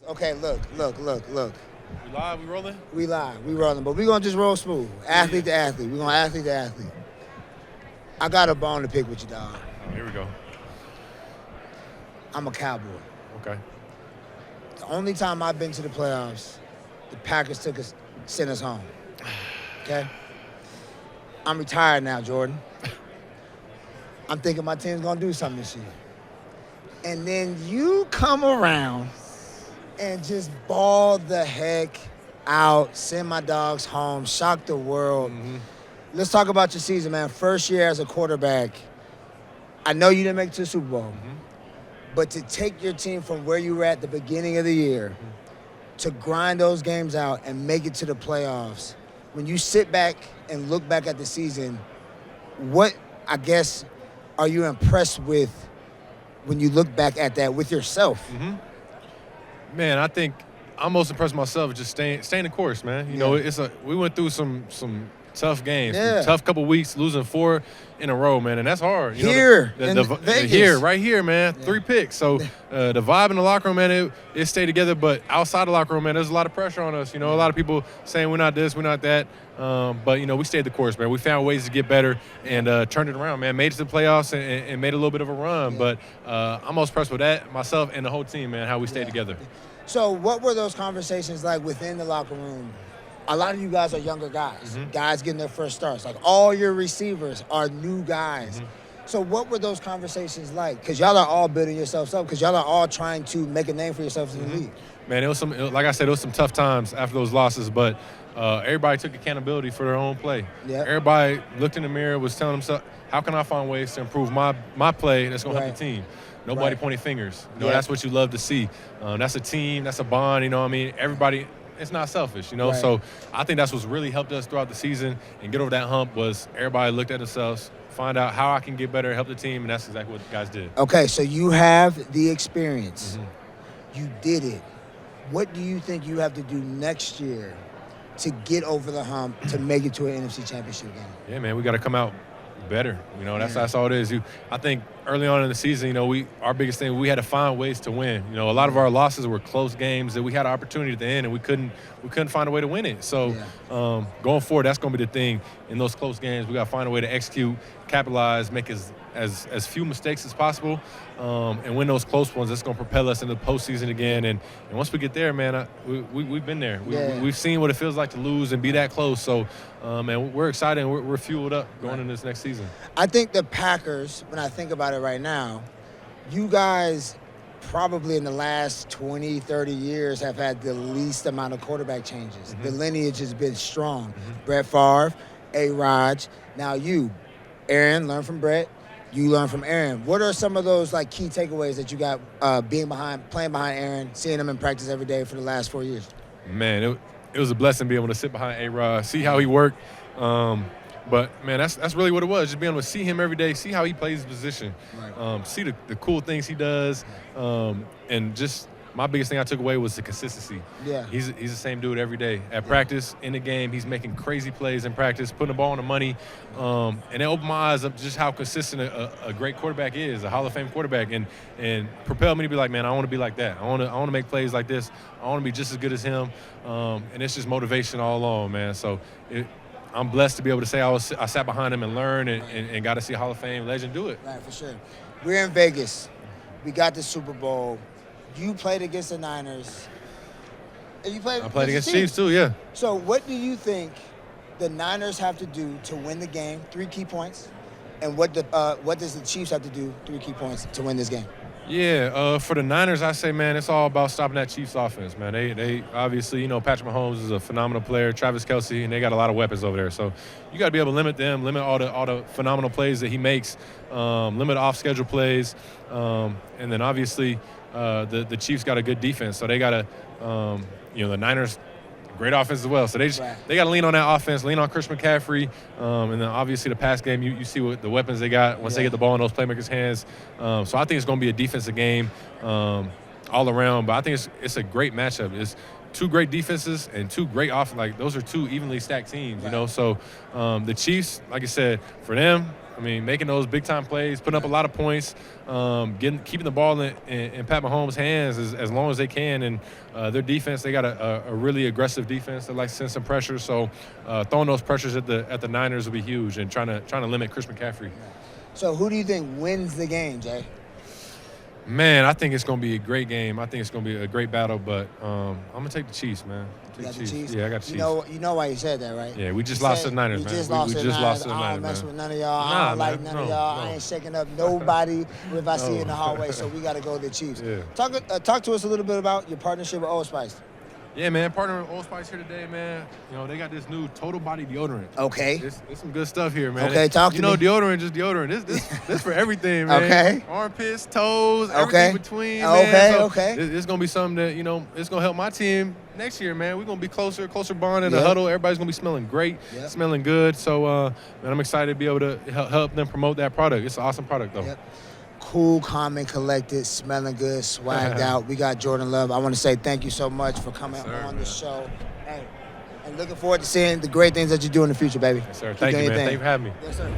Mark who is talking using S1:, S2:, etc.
S1: Okay, look.
S2: We live? We rolling?
S1: We live, we rolling, but we gonna just roll smooth, athlete to athlete. We gonna athlete to athlete. I got a bone to pick with you, dog.
S2: Oh, here we go.
S1: I'm a Cowboy.
S2: Okay.
S1: The only time I've been to the playoffs, the Packers sent us home. Okay? I'm retired now, Jordan. I'm thinking my team's gonna do something this year. And then you come around and just ball the heck out, send my dogs home, shock the world.
S2: Mm-hmm.
S1: Let's talk about your season, man. First year as a quarterback. I know you didn't make it to the Super Bowl, but to take your team from where you were at the beginning of the year to grind those games out and make it to the playoffs, when you sit back and look back at the season, what, I guess, are you impressed with when you look back at that with yourself?
S2: Man, I think I'm most impressed with myself just staying the course, man. You know, we went through some tough games, some tough couple weeks, losing 4 in a row, man, and that's hard. You know,
S1: Vegas.
S2: right here, man, 3 picks. So the vibe in the locker room, man, it stayed together. But outside the locker room, man, there's a lot of pressure on us. You know, a lot of people saying we're not this, we're not that. But, you know, we stayed the course, man. We found ways to get better and turned it around, man. Made it to the playoffs and made a little bit of a run.
S1: Yeah.
S2: But I'm most impressed with that, myself and the whole team, man, how we stayed together.
S1: So what were those conversations like within the locker room? A lot of you guys are younger guys, guys getting their first starts. Like all your receivers are new guys. So what were those conversations like? Because y'all are all building yourselves up, because y'all are all trying to make a name for yourselves in the league.
S2: Man, like I said, it was some tough times after those losses, but everybody took accountability for their own play.
S1: Yeah.
S2: Everybody looked in the mirror, was telling themselves, how can I find ways to improve my play that's going to help the team? Nobody pointing fingers. You know, that's what you love to see. That's a team, that's a bond, you know what I mean? Everybody, it's not selfish, you know? So I think that's what's really helped us throughout the season and get over that hump was everybody looked at themselves, find out how I can get better, help the team, and that's exactly what the guys did.
S1: Okay, so you have the experience. You did it. What do you think you have to do next year to get over the hump to make it to an NFC Championship game?
S2: Yeah, man, we got to come out better. You know, that's all it is. I think early on in the season, you know, our biggest thing, we had to find ways to win. You know, a lot of our losses were close games that we had an opportunity at the end and we couldn't find a way to win it. So going forward, that's going to be the thing in those close games. We got to find a way to execute, capitalize, make as few mistakes as possible, and win those close ones. That's going to propel us into the postseason again. And once we get there, man, we've been there. We've seen what it feels like to lose and be that close. So, man, we're excited and we're fueled up going into this next season.
S1: I think the Packers, when I think about it right now, you guys probably in the last 20, 30 years have had the least amount of quarterback changes. The lineage has been strong. Brett Favre, A-Rod, now you. Aaron, learn from Brett. You learn from Aaron. What are some of those like key takeaways that you got playing behind Aaron, seeing him in practice every day for the last 4 years?
S2: Man, it was a blessing to be able to sit behind A-Rod, see how he worked. But, man, that's really what it was, just being able to see him every day, see how he plays his position, see the cool things he does, and just my biggest thing I took away was the consistency.
S1: Yeah.
S2: He's the same dude every day. At practice, in the game, he's making crazy plays in practice, putting the ball on the money, and it opened my eyes up to just how consistent a great quarterback is, a Hall of Fame quarterback, and propelled me to be like, man, I want to be like that. I want to make plays like this. I want to be just as good as him, and it's just motivation all along, man. So I'm blessed to be able to say I sat behind him and learned and got to see a Hall of Fame legend do it.
S1: Right, for sure. We're in Vegas. We got the Super Bowl. You played against the Niners. And you played
S2: I played against the Chiefs too, yeah.
S1: So what do you think the Niners have to do to win the game? 3 key points. And what does the Chiefs have to do? 3 key points to win this game.
S2: Yeah, for the Niners, I say, man, it's all about stopping that Chiefs offense, man. They obviously, you know, Patrick Mahomes is a phenomenal player, Travis Kelce, and they got a lot of weapons over there. So you got to be able to limit them, limit all the phenomenal plays that he makes, limit off-schedule plays, and then obviously the Chiefs got a good defense. So they got to, the Niners, great offense as well. So they got to lean on that offense, lean on Christian McCaffrey, and then obviously the pass game, you see what the weapons they got once they get the ball in those playmakers' hands. So I think it's going to be a defensive game all around. But I think it's a great matchup. It's 2 great defenses and 2 great offense. Like, those are 2 evenly stacked teams, you know. So the Chiefs, like I said, for them, I mean, making those big-time plays, putting up a lot of points, keeping the ball in Pat Mahomes' hands as long as they can. And their defense, they got a really aggressive defense that likes to send some pressure. So throwing those pressures at the Niners will be huge, and trying to limit Chris McCaffrey.
S1: So who do you think wins the game, Jay?
S2: Man, I think it's going to be a great game. I think it's going to be a great battle, but I'm going to take the Chiefs, man.
S1: You got the Chiefs?
S2: Yeah, I got the Chiefs.
S1: You know why you said that, right?
S2: Yeah, we just lost to the Niners, man.
S1: We just lost to the Niners. I don't mess with none of y'all. I don't like none of y'all. I ain't shaking up nobody if I see you in the hallway, so we got to go to the Chiefs.
S2: Yeah.
S1: Talk to us a little bit about your partnership with Old Spice.
S2: Yeah, man, partnering with Old Spice here today, man. You know, they got this new total body deodorant.
S1: Okay.
S2: There's some good stuff here, man.
S1: Okay, talk to me.
S2: You know, deodorant, just deodorant. This for everything, man.
S1: Okay.
S2: Armpits, toes, everything between, man.
S1: Okay,
S2: so
S1: okay.
S2: It's going to be something that, you know, it's going to help my team next year, man. We're going to be closer bond in the huddle. Everybody's going to be smelling great, smelling good. So, man, I'm excited to be able to help them promote that product. It's an awesome product, though.
S1: Yep. Cool, calm, and collected, smelling good, swagged out. We got Jordan Love. I want to say thank you so much for coming on the show. Hey, and looking forward to seeing the great things that you do in the future, baby.
S2: Yes, sir. Thank you, man. Thank you for having me.
S1: Yes, sir.